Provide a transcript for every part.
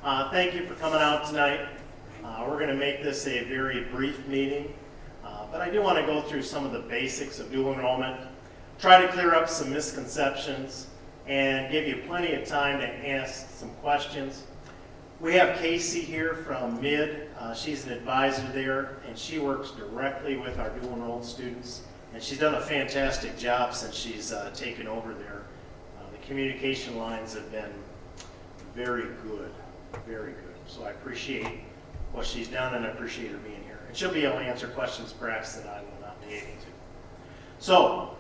Thank you for coming out tonight. We're going to make this a very brief meeting, but I do want to go through some of the basics of dual enrollment, try to clear up some misconceptions, and give you plenty of time to ask some questions. We have Casey here from MID. She's an advisor there, and she works directly with our dual enrolled students, and she's done a fantastic job since she's taken over there. The communication lines have been very good, very good. So I appreciate what she's done, and I appreciate her being here. And she'll be able to answer questions perhaps that I will not be able to. So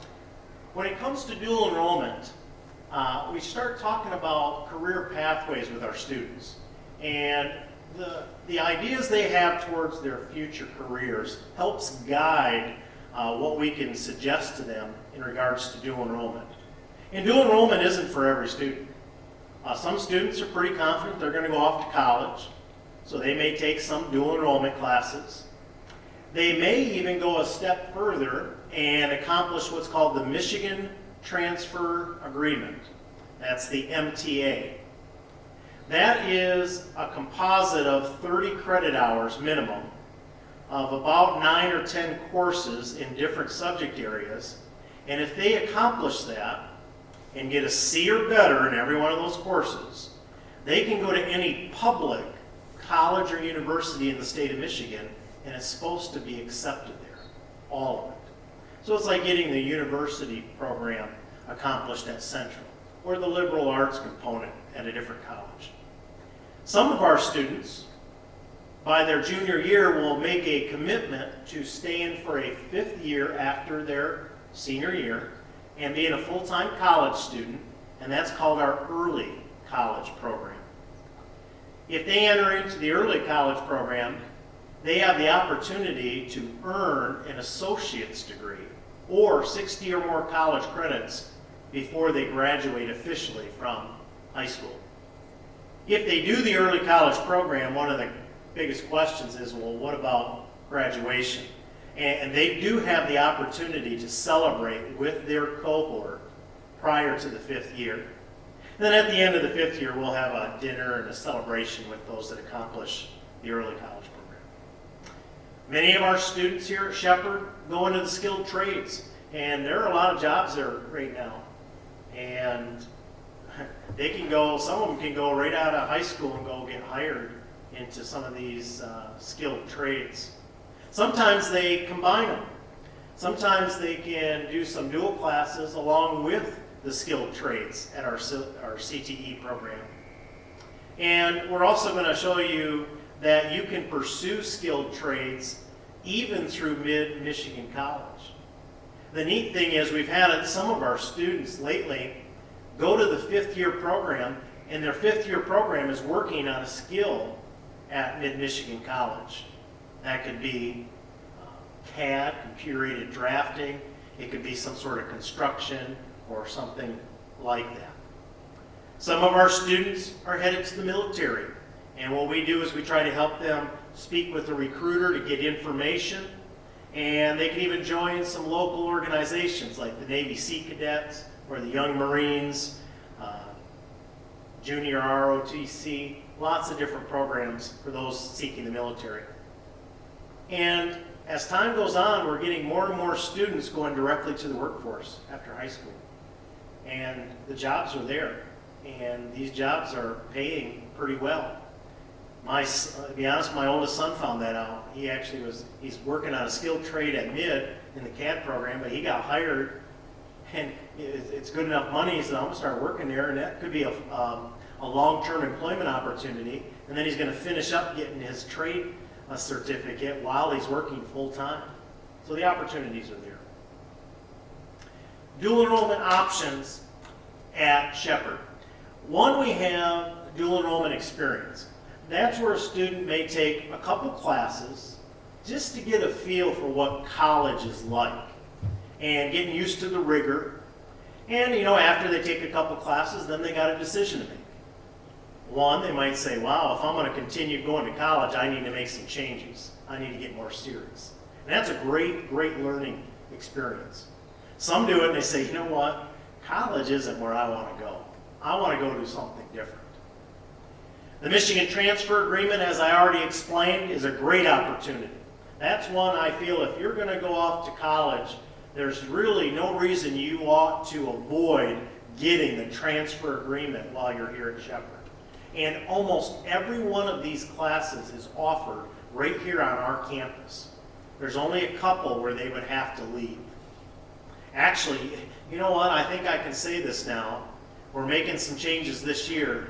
when it comes to dual enrollment, we start talking about career pathways with our students. And the ideas they have towards their future careers helps guide what we can suggest to them in regards to dual enrollment. And dual enrollment isn't for every student. Some students are pretty confident they're going to go off to college, so they may take some dual enrollment classes. They may even go a step further and accomplish what's called the Michigan Transfer Agreement. That's the MTA. That is a composite of 30 credit hours minimum of about 9 or 10 courses in different subject areas. And if they accomplish that and get a C or better in every one of those courses, they can go to any public college or university in the state of Michigan, and it's supposed to be accepted there, all of it. So it's like getting the university program accomplished at Central, or the liberal arts component at a different college. Some of our students, by their junior year, will make a commitment to stay in for a 5th year after their senior year and being a full-time college student, and that's called our early college program. If they enter into the early college program, they have the opportunity to earn an associate's degree or 60 or more college credits before they graduate officially from high school. If they do the early college program, one of the biggest questions is, well, what about graduation? And they do have the opportunity to celebrate with their cohort prior to the 5th year. And then at the end of the 5th year, we'll have a dinner and a celebration with those that accomplish the early college program. Many of our students here at Shepherd go into the skilled trades, and there are a lot of jobs there right now. And they can go, some of them can go right out of high school and go get hired into some of these skilled trades. Sometimes they combine them. Sometimes they can do some dual classes along with the skilled trades at our CTE program. And we're also going to show you that you can pursue skilled trades even through Mid-Michigan College. The neat thing is we've had some of our students lately go to the 5th year program, and their 5th year program is working on a skill at Mid-Michigan College. That could be CAD, computer-aided drafting. It could be some sort of construction or something like that. Some of our students are headed to the military, and what we do is we try to help them speak with a recruiter to get information, and they can even join some local organizations like the Navy Sea Cadets or the Young Marines, Junior ROTC, lots of different programs for those seeking the military. And as time goes on, we're getting more and more students going directly to the workforce after high school. And the jobs are there, and these jobs are paying pretty well. To be honest, my oldest son found that out. He's working on a skilled trade at MID in the CAD program, but he got hired, and it's good enough money, he said, I'm going to start working there, and that could be a long-term employment opportunity, and then he's going to finish up getting his trade certificate while he's working full-time. So the opportunities are there. Dual enrollment options at Shepherd. One, we have dual enrollment experience. That's where a student may take a couple classes just to get a feel for what college is like and getting used to the rigor. And, after they take a couple classes, then they got a decision to make. One, they might say, wow, if I'm going to continue going to college, I need to make some changes. I need to get more serious. And that's a great, great learning experience. Some do it and they say, you know what? College isn't where I want to go. I want to go do something different. The Michigan Transfer Agreement, as I already explained, is a great opportunity. That's one I feel if you're going to go off to college, there's really no reason you ought to avoid getting the transfer agreement while you're here at Shepherd. And almost every one of these classes is offered right here on our campus. There's only a couple where they would have to leave. Actually, you know what? I think I can say this now. We're making some changes this year.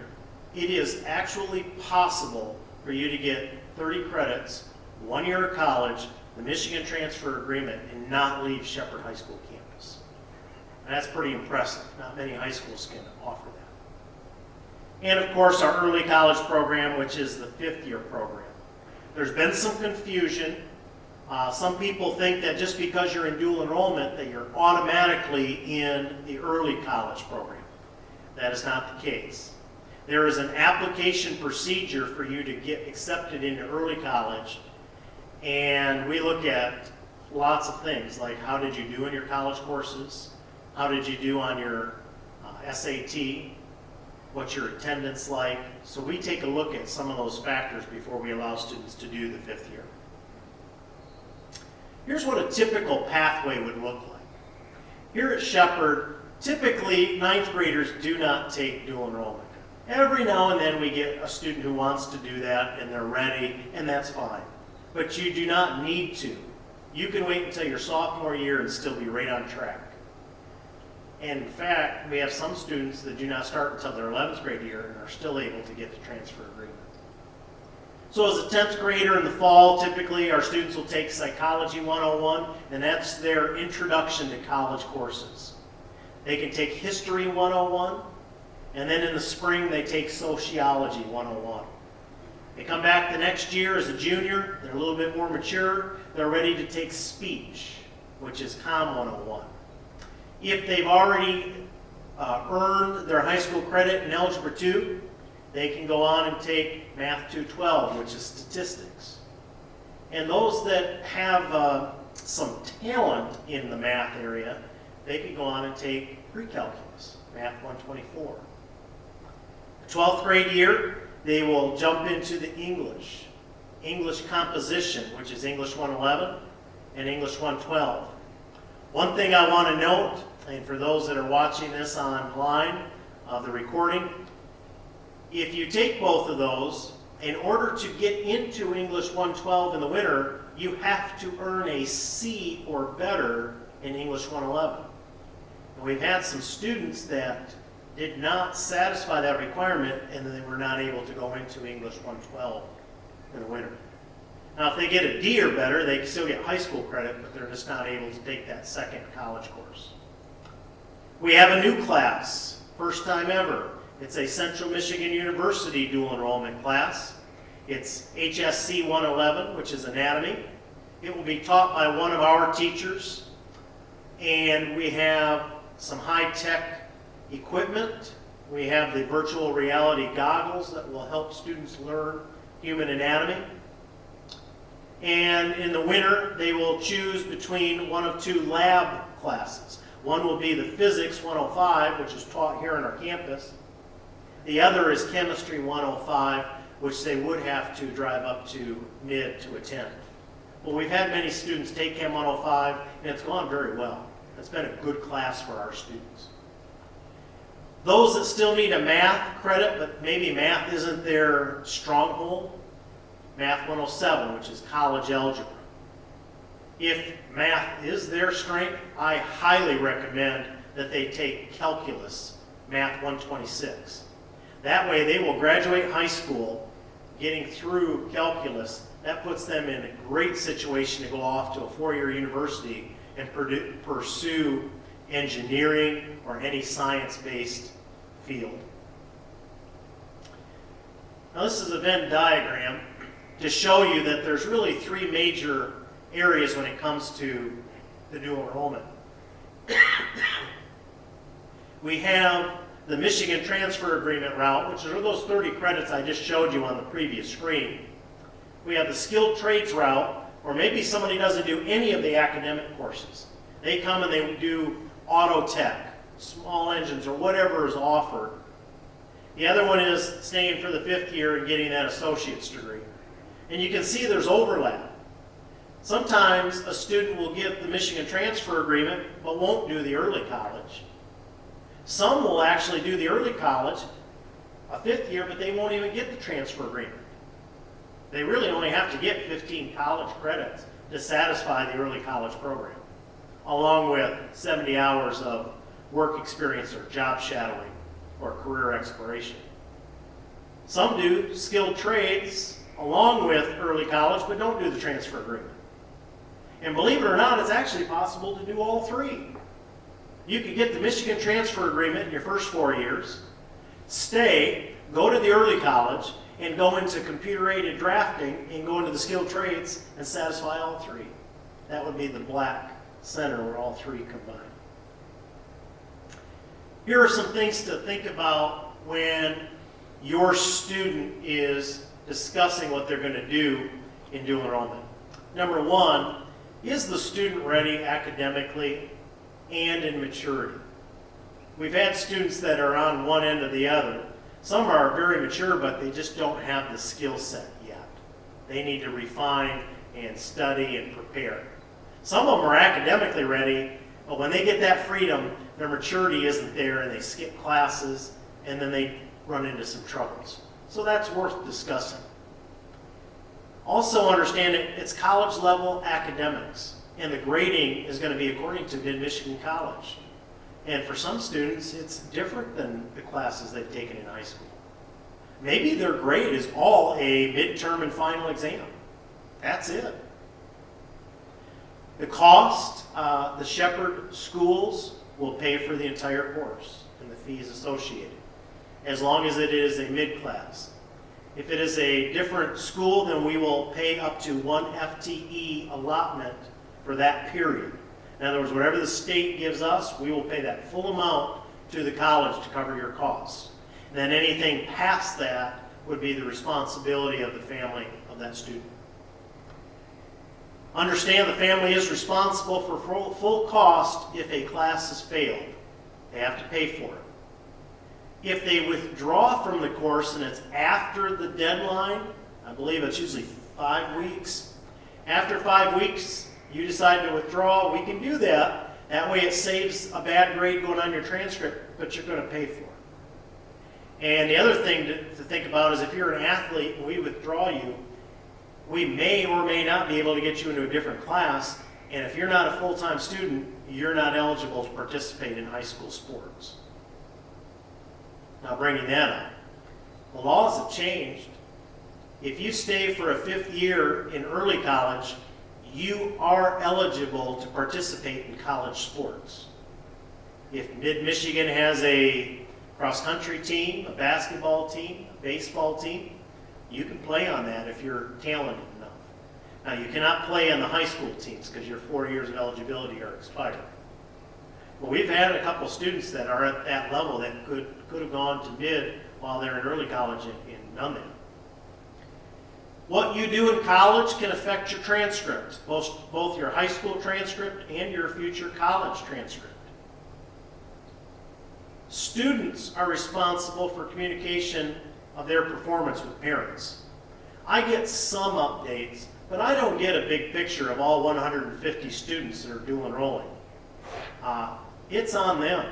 It is actually possible for you to get 30 credits, 1 year of college, the Michigan Transfer Agreement, and not leave Shepherd High School campus. And that's pretty impressive. Not many high schools can offer that. And of course, our early college program, which is the 5th year program. There's been some confusion. Some people think that just because you're in dual enrollment that you're automatically in the early college program. That is not the case. There is an application procedure for you to get accepted into early college, and we look at lots of things like how did you do in your college courses, how did you do on your SAT, what's your attendance like. So we take a look at some of those factors before we allow students to do the 5th year. Here's what a typical pathway would look like. Here at Shepherd, typically 9th graders do not take dual enrollment. Every now and then we get a student who wants to do that and they're ready, and that's fine. But you do not need to. You can wait until your sophomore year and still be right on track. And in fact, we have some students that do not start until their 11th grade year and are still able to get the transfer agreement. So as a 10th grader in the fall, typically our students will take Psychology 101, and that's their introduction to college courses. They can take History 101, and then in the spring they take Sociology 101. They come back the next year as a junior, they're a little bit more mature, they're ready to take Speech, which is Com 101. If they've already earned their high school credit in Algebra 2, they can go on and take Math 212, which is Statistics. And those that have some talent in the math area, they can go on and take Pre-Calculus, Math 124. The 12th grade year, they will jump into the English Composition, which is English 111 and English 112. One thing I want to note, and for those that are watching this online, the recording, if you take both of those, in order to get into English 112 in the winter, you have to earn a C or better in English 111. And we've had some students that did not satisfy that requirement, and they were not able to go into English 112 in the winter. Now, if they get a D or better, they can still get high school credit, but they're just not able to take that second college course. We have a new class, first time ever. It's a Central Michigan University dual enrollment class. It's HSC 111, which is anatomy. It will be taught by one of our teachers, and we have some high-tech equipment. We have the virtual reality goggles that will help students learn human anatomy. And in the winter, they will choose between one of 2 lab classes. One will be the Physics 105, which is taught here on our campus. The other is Chemistry 105, which they would have to drive up to Mid to attend. Well, we've had many students take Chem 105, and it's gone very well. It's been a good class for our students. Those that still need a math credit, but maybe math isn't their stronghold, Math 107, which is college algebra. If math is their strength, I highly recommend that they take Calculus, Math 126. That way they will graduate high school getting through calculus. That puts them in a great situation to go off to a 4-year university and pursue engineering or any science-based field. Now this is a Venn diagram to show you that there's really 3 major areas when it comes to the dual enrollment. We have the Michigan Transfer Agreement route, which are those 30 credits I just showed you on the previous screen. We have the Skilled Trades route, or maybe somebody doesn't do any of the academic courses. They come and they do auto tech, small engines, or whatever is offered. The other one is staying for the 5th year and getting that associate's degree. And you can see there's overlap. Sometimes a student will get the Michigan transfer agreement but won't do the early college. Some will actually do the early college, a 5th year, but they won't even get the transfer agreement. They really only have to get 15 college credits to satisfy the early college program, along with 70 hours of work experience or job shadowing or career exploration. Some do skilled trades along with early college, but don't do the transfer agreement. And believe it or not, it's actually possible to do all three. You could get the Michigan transfer agreement in your first 4 years, stay, go to the early college, and go into computer-aided drafting and go into the skilled trades and satisfy all three. That would be the black center where all three combine. Here are some things to think about when your student is discussing what they're going to do in dual enrollment. Number one, is the student ready academically and in maturity? We've had students that are on one end or the other. Some are very mature, but they just don't have the skill set yet. They need to refine and study and prepare. Some of them are academically ready, but when they get that freedom, their maturity isn't there and they skip classes and then they run into some troubles. So that's worth discussing. Also understand it's college level academics, and the grading is going to be according to Mid-Michigan College. And for some students, it's different than the classes they've taken in high school. Maybe their grade is all a midterm and final exam. That's it. The cost, the Shepherd schools will pay for the entire course and the fees associated, as long as it is a mid-class. If it is a different school, then we will pay up to 1 FTE allotment for that period. In other words, whatever the state gives us, we will pay that full amount to the college to cover your costs. And then anything past that would be the responsibility of the family of that student. Understand the family is responsible for full cost if a class is failed. They have to pay for it. If they withdraw from the course and it's after the deadline, I believe it's usually 5 weeks. After 5 weeks, you decide to withdraw, we can do that. That way it saves a bad grade going on your transcript, but you're going to pay for it. And the other thing to think about is if you're an athlete and we withdraw you, we may or may not be able to get you into a different class. And if you're not a full-time student, you're not eligible to participate in high school sports. Now bringing that up, the laws have changed. If you stay for a 5th year in early college, you are eligible to participate in college sports. If Mid-Michigan has a cross-country team, a basketball team, a baseball team, you can play on that if you're talented enough. Now, you cannot play on the high school teams because your 4 years of eligibility are expired. But we've had a couple students that are at that level that could have gone to mid while they're in early college and done that. What you do in college can affect your transcript, both your high school transcript and your future college transcript. Students are responsible for communication of their performance with parents. I get some updates, but I don't get a big picture of all 150 students that are dual enrolling. It's on them.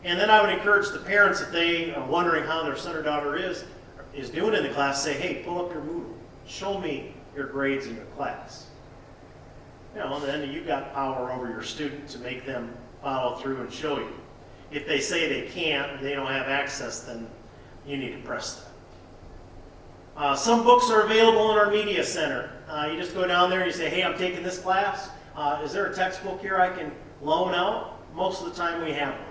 And then I would encourage the parents, if they are wondering how their son or daughter is doing in the class, say, hey, pull up your Moodle. Show me your grades in your class. And then you've got power over your student to make them follow through and show you. If they say they can't, they don't have access, then you need to press that. Some books are available in our media center. You just go down there and you say, hey, I'm taking this class. Is there a textbook here I can loan out? Most of the time we have one.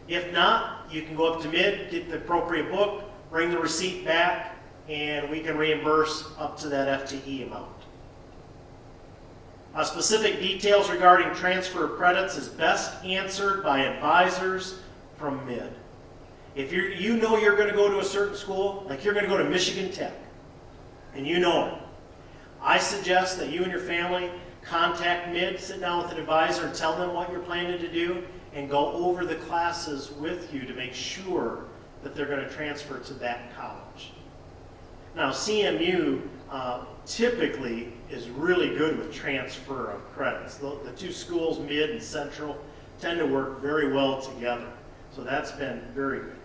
If not, you can go up to mid, get the appropriate book, bring the receipt back, and we can reimburse up to that FTE amount. Specific details regarding transfer of credits is best answered by advisors from mid. If you know you're going to go to a certain school, like you're going to go to Michigan Tech, and you know it, I suggest that you and your family contact mid, sit down with an advisor and tell them what you're planning to do, and go over the classes with you to make sure that they're going to transfer to that college. Now, CMU typically is really good with transfer of credits. The two schools, Mid and Central, tend to work very well together. So that's been very good.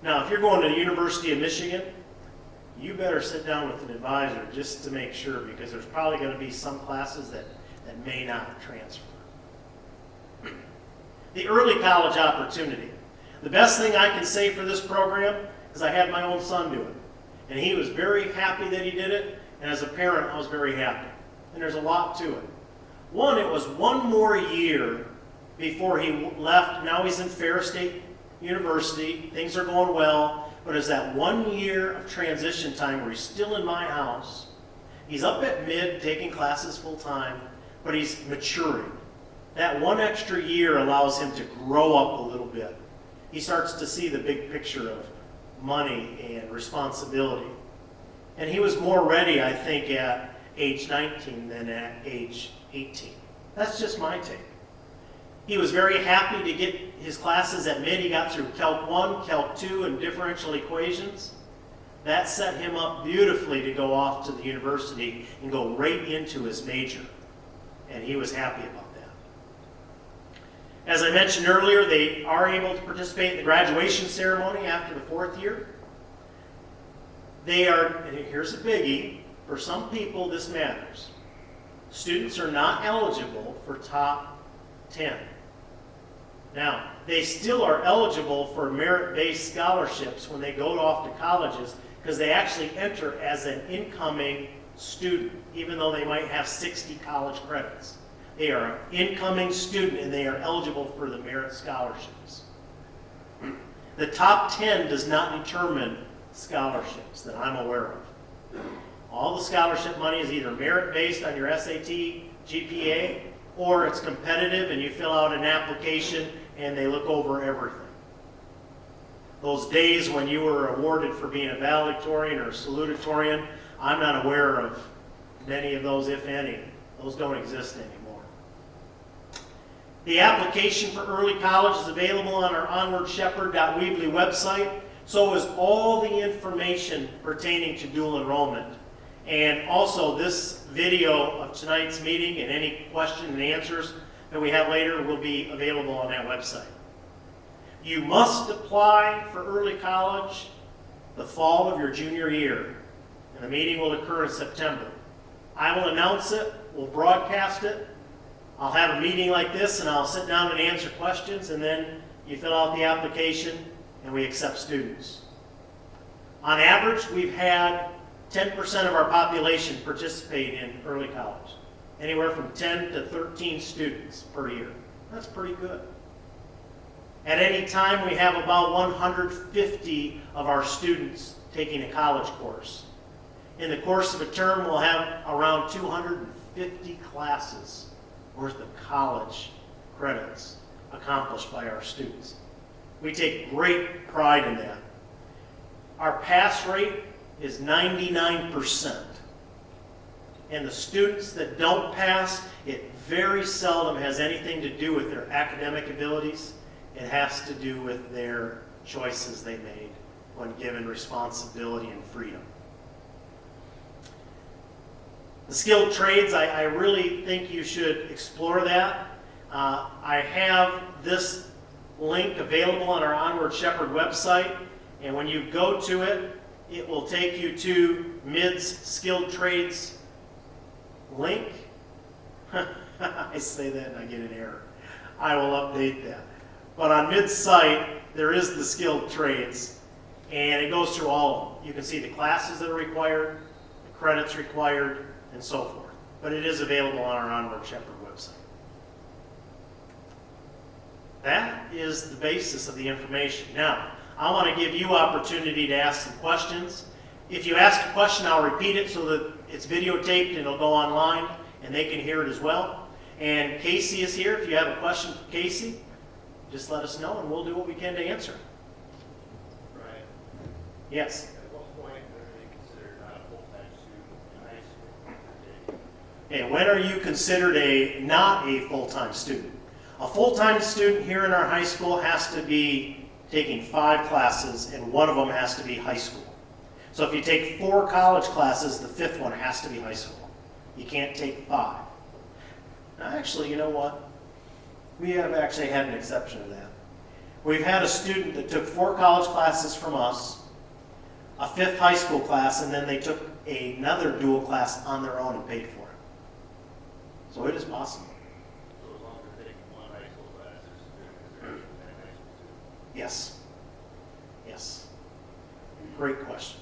Now, if you're going to the University of Michigan, you better sit down with an advisor just to make sure, because there's probably going to be some classes that may not transfer. The early college opportunity. The best thing I can say for this program is I had my own son do it. And he was very happy that he did it, and as a parent, I was very happy. And there's a lot to it. One, it was one more year before he left. Now he's in Ferris State University. Things are going well. But it's that 1 year of transition time where he's still in my house. He's up at Mid taking classes full time, but he's maturing. That one extra year allows him to grow up a little bit. He starts to see the big picture of money and responsibility. And he was more ready, I think, at age 19 than at age 18. That's just my take. He was very happy to get his classes at Mid. He got through Calc 1, Calc 2, and differential equations. That set him up beautifully to go off to the university and go right into his major. And he was happy about that. As I mentioned earlier, they are able to participate in the graduation ceremony after the 4th year. They are, and here's a biggie, for some people this matters. Students are not eligible for top 10. Now, they still are eligible for merit-based scholarships when they go off to colleges, because they actually enter as an incoming student, even though they might have 60 college credits. They are an incoming student, and they are eligible for the merit scholarships. The top 10 does not determine scholarships that I'm aware of. All the scholarship money is either merit-based on your SAT, GPA, or it's competitive and you fill out an application and they look over everything. Those days when you were awarded for being a valedictorian or a salutatorian, I'm not aware of many of those, if any. Those don't exist anymore. The application for early college is available on our onwardshepherd.weebly website. So is all the information pertaining to dual enrollment. And also this video of tonight's meeting and any question and answers that we have later will be available on that website. You must apply for early college the fall of your junior year, and the meeting will occur in September. I will announce it, we'll broadcast it, I'll have a meeting like this and I'll sit down and answer questions, and then you fill out the application and we accept students. On average, we've had 10% of our population participate in early college. Anywhere from 10 to 13 students per year. That's pretty good. At any time, we have about 150 of our students taking a college course. In the course of a term, we'll have around 250 classes worth of college credits accomplished by our students. We take great pride in that. Our pass rate is 99%. And the students that don't pass, it very seldom has anything to do with their academic abilities. It has to do with their choices they made when given responsibility and freedom. The skilled trades, I really think you should explore that. I have this link available on our Onward Shepherd website, and when you go to it, it will take you to Mid's skilled trades link. I say that and I get an error. I will update that. But on Mid's site, there is the skilled trades, and it goes through all of them. You can see the classes that are required, the credits required, and so forth. But it is available on our Onward Shepherd website. That is the basis of the information. Now, I want to give you opportunity to ask some questions. If you ask a question, I'll repeat it so that it's videotaped and it'll go online and they can hear it as well. And Casey is here. If you have a question for Casey, just let us know and we'll do what we can to answer. Right. Yes? At what point are they considered not a full-time student in high school? Okay, when are you considered not a full-time student? A full-time student here in our high school has to be taking 5 classes, and one of them has to be high school. So if you take 4 college classes, the 5th one has to be high school. You can't take 5. Now, actually, you know what? We have actually had an exception to that. We've had a student that took 4 college classes from us, a 5th high school class, and then they took another dual class on their own and paid for it. So it is possible. So as long as they're taking one high school class, they're in high school too. Yes. Yes. Great question.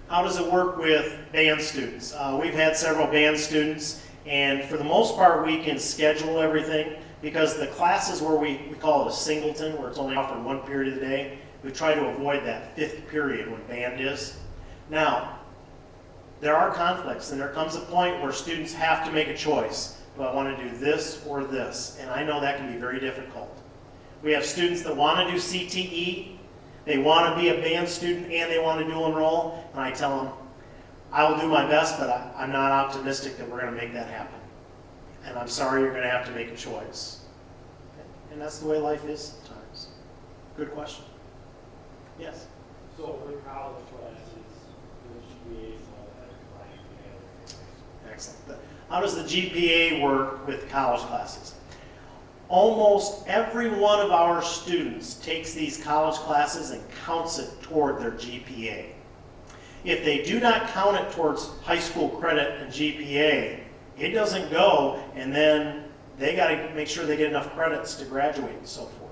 How does it work with band students? We've had several band students, and for the most part, we can schedule everything because the classes where we call it a singleton, where it's only offered 1 period of the day, we try to avoid that 5th period when band is. Now, there are conflicts, and there comes a point where students have to make a choice. Do I want to do this or this? And I know that can be very difficult. We have students that want to do CTE, they want to be a band student, and they want to dual enroll, and I tell them, I will do my best, but I'm not optimistic that we're going to make that happen. And I'm sorry, you're going to have to make a choice. And that's the way life is sometimes. Good question. Yes? So for college classes, the GPA is all that combined together. Excellent. How does the GPA work with college classes? Almost every one of our students takes these college classes and counts it toward their GPA. If they do not count it towards high school credit and GPA, it doesn't go, and then they got to make sure they get enough credits to graduate and so forth.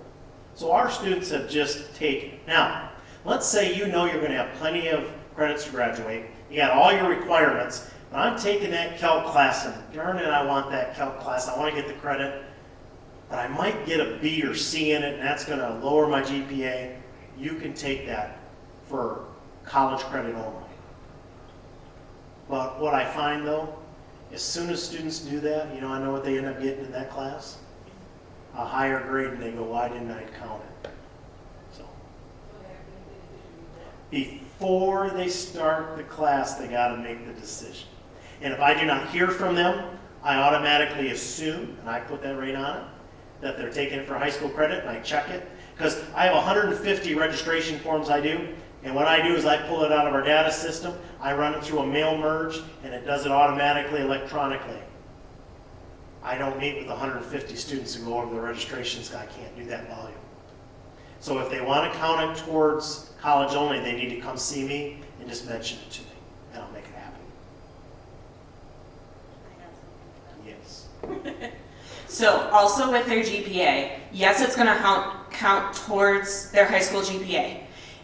So our students have just taken. Now, let's say you know you're going to have plenty of credits to graduate. You got all your requirements, but I'm taking that calc class, and darn it, I want that calc class. I want to get the credit, but I might get a B or C in it, and that's going to lower my GPA. You can take that for college credit only. But what I find, though, as soon as students do that, you know, I know what they end up getting in that class? A higher grade, and they go, why didn't I count it? So, before they start the class, they got to make the decision. And if I do not hear from them, I automatically assume, and I put that right on it, that they're taking it for high school credit, and I check it. Because I have 150 registration forms I do, and what I do is I pull it out of our data system, I run it through a mail merge, and it does it automatically, electronically. I don't meet with 150 students and go over the registrations, I can't do that volume. So if they want to count it towards college only, they need to come see me and just mention it to me, and I'll make it happen. Yes. So also with their GPA, yes, it's going to count towards their high school GPA.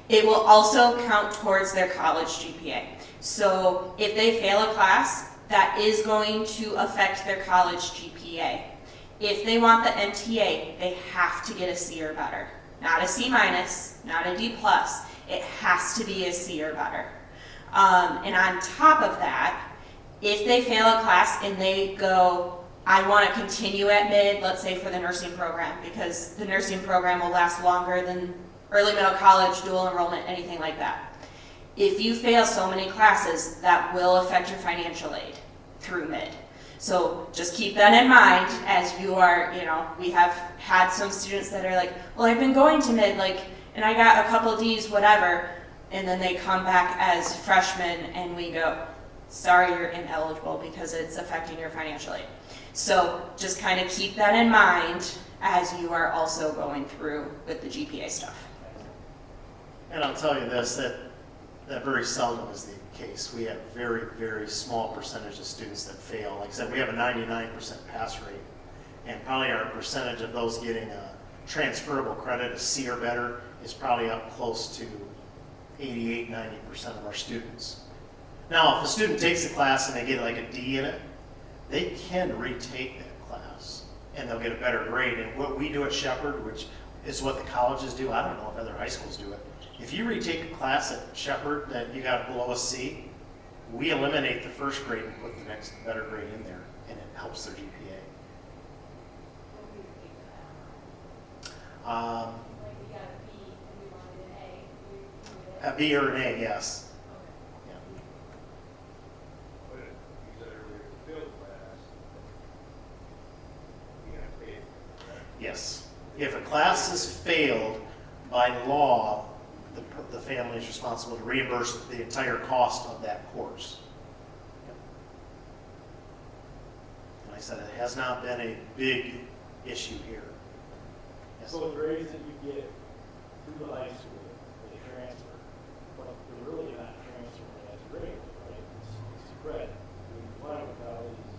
It will also count towards their college GPA. So if they fail a class, that is going to affect their college GPA. If they want the MTA, they have to get a C or better. Not a C minus, not a D plus. It has to be a C or better. And on top of that, if they fail a class and they go, I want to continue at mid, let's say for the nursing program, because the nursing program will last longer than early middle college, dual enrollment, anything like that. If you fail so many classes, that will affect your financial aid through mid. So just keep that in mind as you are, we have had some students that are like, well, I've been going to mid, and I got a couple D's, whatever, and then they come back as freshmen and we go, sorry, you're ineligible because it's affecting your financial aid. So just kind of keep that in mind as you are also going through with the GPA stuff. And I'll tell you this, that very seldom is the case. We have very, very small percentage of students that fail. Like I said, we have a 99% pass rate, and probably our percentage of those getting a transferable credit, a C or better, is probably up close to 88-90% of our students. Now, if a student takes the class and they get like a D in it, they can retake that class, and they'll get a better grade. And what we do at Shepherd, which is what the colleges do, I don't know if other high schools do it, if you retake a class at Shepherd that you got below a C, we eliminate the first grade and put the next better grade in there, and it helps their GPA. A B or an A, yes. Yeah. But you said earlier, if you fail the class, classes failed, by law, the family is responsible to reimburse the entire cost of that course. And I said it has not been a big issue here. Yes. So the grades that you get through the high school, they transfer, but they're really not transferring as grades, right? It's spread. I mean, one of the colleges,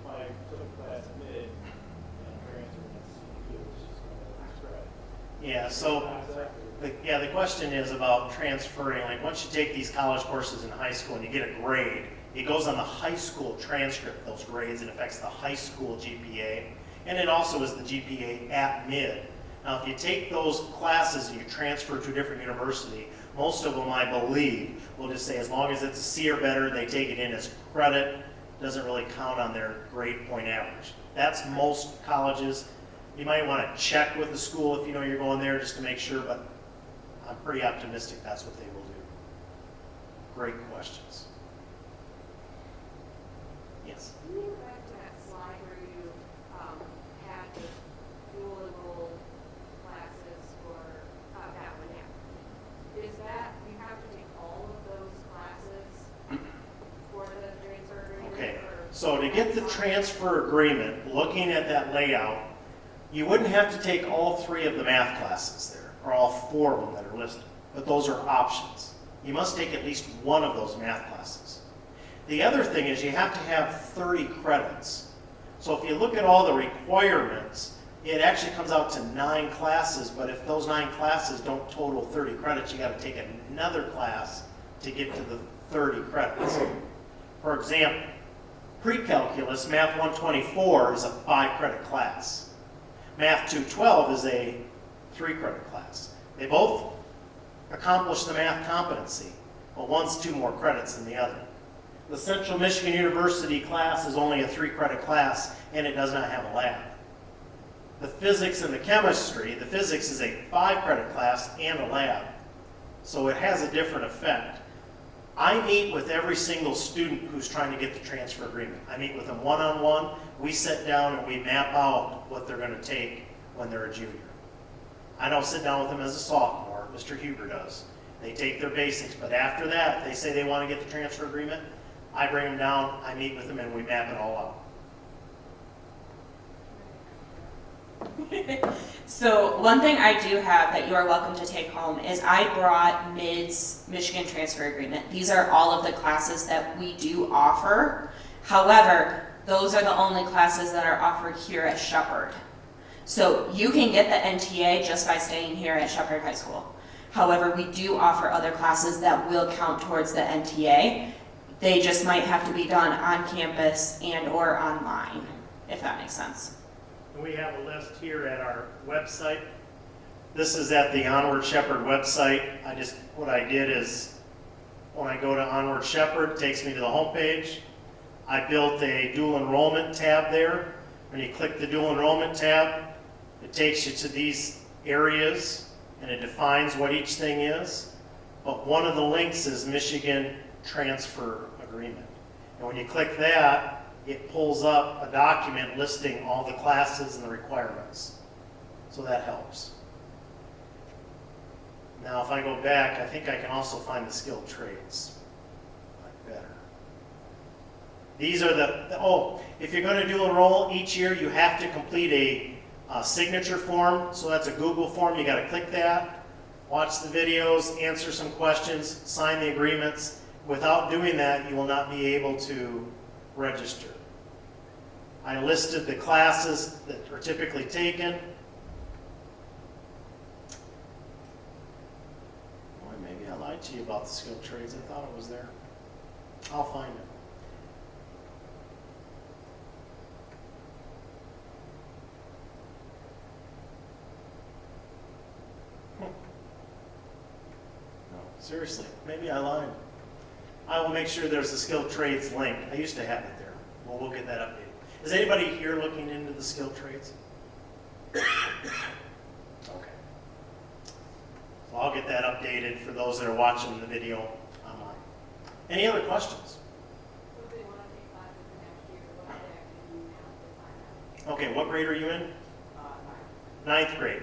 if I took a class at mid and transferred to CQ, it's just going to spread. Yeah, so the question is about transferring, like once you take these college courses in high school and you get a grade, it goes on the high school transcript, those grades, it affects the high school GPA, and it also is the GPA at mid. Now, if you take those classes and you transfer to a different university, most of them, I believe, will just say as long as it's a C or better, they take it in as credit, doesn't really count on their grade point average. That's most colleges. You might want to check with the school if you know you're going there just to make sure, but I'm pretty optimistic that's what they will do. Great questions. Yes? Can you go back to that slide where you had the dual enrolled classes for that one now? Is that, you have to take all of those classes for the transfer agreement? Okay, or- so to get the transfer agreement, looking at that layout, you wouldn't have to take all 3 of the math classes there, or all 4 of them that are listed, but those are options. You must take at least one of those math classes. The other thing is you have to have 30 credits. So if you look at all the requirements, it actually comes out to 9 classes, but if those 9 classes don't total 30 credits, you got to take another class to get to the 30 credits. For example, pre-calculus, Math 124 is a 5-credit class. Math 212 is a 3-credit class. They both accomplish the math competency, but one's 2 more credits than the other. The Central Michigan University class is only a 3-credit class, and it does not have a lab. The physics and the chemistry, the physics is a 5-credit class and a lab, so it has a different effect. I meet with every single student who's trying to get the transfer agreement. I meet with them one-on-one. We sit down and we map out what they're going to take when they're a junior. I don't sit down with them as a sophomore. Mr. Huber does. They take their basics, but after that, if they say they want to get the transfer agreement, I bring them down, I meet with them, and we map it all out. So one thing I do have that you are welcome to take home is I brought MID's Michigan Transfer Agreement. These are all of the classes that we do offer. However, those are the only classes that are offered here at Shepherd. So you can get the NTA just by staying here at Shepherd High School. However, we do offer other classes that will count towards the NTA. They just might have to be done on campus and or online, if that makes sense. We have a list here at our website. This is at the Onward Shepherd website. What I did is, when I go to Onward Shepherd, it takes me to the homepage. I built a dual enrollment tab there. When you click the dual enrollment tab, it takes you to these areas and it defines what each thing is. But one of the links is Michigan Transfer Agreement. And when you click that, it pulls up a document listing all the classes and the requirements. So that helps. Now if I go back, I think I can also find the skilled trades. Like better. These are if you're going to dual enroll each year, you have to complete a signature form. So that's a Google form. You got to click that, watch the videos, answer some questions, sign the agreements. Without doing that, you will not be able to register. I listed the classes that are typically taken. Boy, maybe I lied to you about the skilled trades. I thought it was there. I'll find it. No, seriously, maybe I lied. I will make sure there's a skilled trades link. I used to have it there. Well, we'll get that updated. Is anybody here looking into the skilled trades? Okay. So I'll get that updated for those that are watching the video online. Any other questions? So if they want to take classes the next year, what do they have to do now to sign up? Okay, what grade are you in? Mine. 9th grade.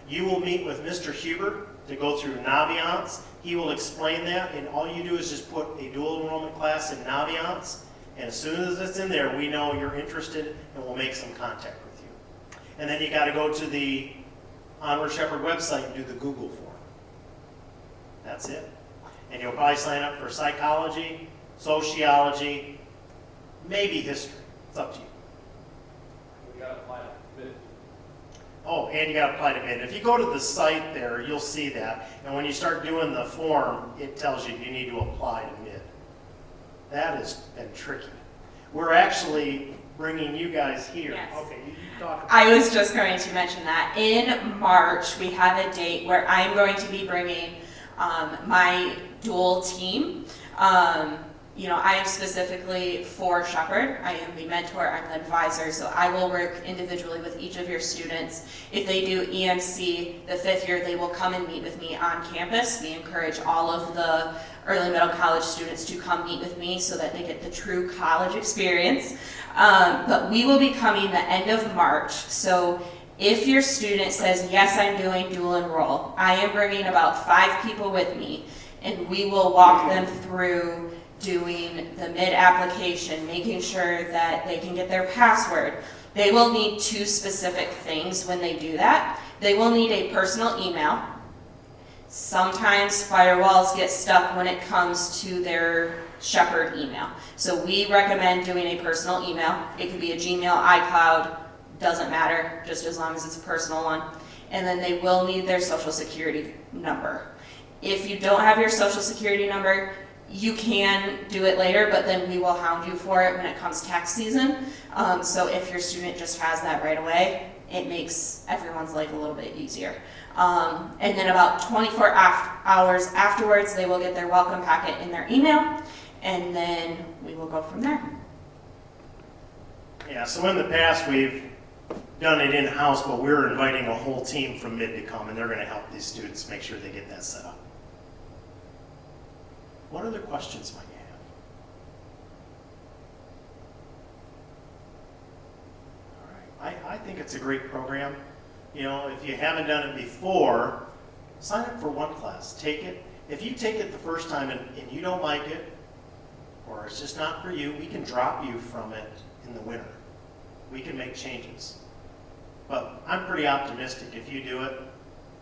You will meet with Mr. Huber to go through Naviance. He will explain that, and all you do is just put a dual enrollment class in Naviance, and as soon as it's in there, we know you're interested, and we'll make some contact with you. And then you got to go to the Onward Shepherd website and do the Google form. That's it. And you'll probably sign up for psychology, sociology, maybe history. It's up to you. We got to apply to bid. Oh, and you got to apply to bid. If you go to the site there, you'll see that. And when you start doing the form, it tells you need to apply to mid. That has been tricky. We're actually bringing you guys here. Yes. Okay, you talk about I was just going to mention that. In March, we have a date where I'm going to be bringing my dual team. I am specifically for Shepherd. I am the mentor, I'm the advisor, so I will work individually with each of your students. If they do EMC the 5th year, they will come and meet with me on campus. We encourage all of the early middle college students to come meet with me so that they get the true college experience. But we will be coming the end of March, so if your student says, yes, I'm doing dual enroll, I am bringing about 5 people with me, and we will walk them through doing the mid-application, making sure that they can get their password. They will need 2 specific things when they do that. They will need a personal email. Sometimes firewalls get stuck when it comes to their Shepherd email. So we recommend doing a personal email. It could be a Gmail, iCloud, doesn't matter, just as long as it's a personal one. And then they will need their social security number. If you don't have your social security number, you can do it later, but then we will hound you for it when it comes tax season. So if your student just has that right away, it makes everyone's life a little bit easier. And then about 24 hours afterwards, they will get their welcome packet in their email, and then we will go from there. Yeah, so in the past, we've done it in-house, but we're inviting a whole team from mid to come, and they're going to help these students make sure they get that set up. What other questions might you have? All right, I think it's a great program. If you haven't done it before, sign up for one class, take it. If you take it the first time and you don't like it, or it's just not for you, we can drop you from it in the winter. We can make changes. But I'm pretty optimistic. If you do it,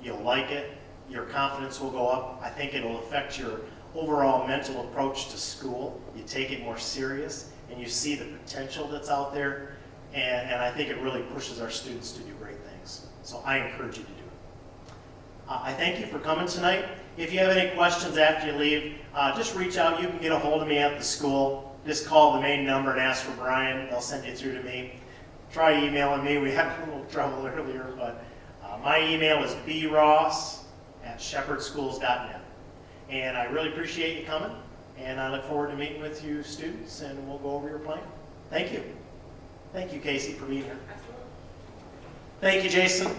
you'll like it, your confidence will go up. I think it'll affect your overall mental approach to school. You take it more serious, and you see the potential that's out there, and I think it really pushes our students to do great things. So I encourage you to do it. I thank you for coming tonight. If you have any questions after you leave, just reach out. You can get a hold of me at the school. Just call the main number and ask for Brian. They'll send you through to me. Try emailing me. We had a little trouble earlier, but my email is bross@shepherdschools.net. And I really appreciate you coming, and I look forward to meeting with you students, and we'll go over your plan. Thank you. Thank you, Casey, for being here. Thank you, Jason.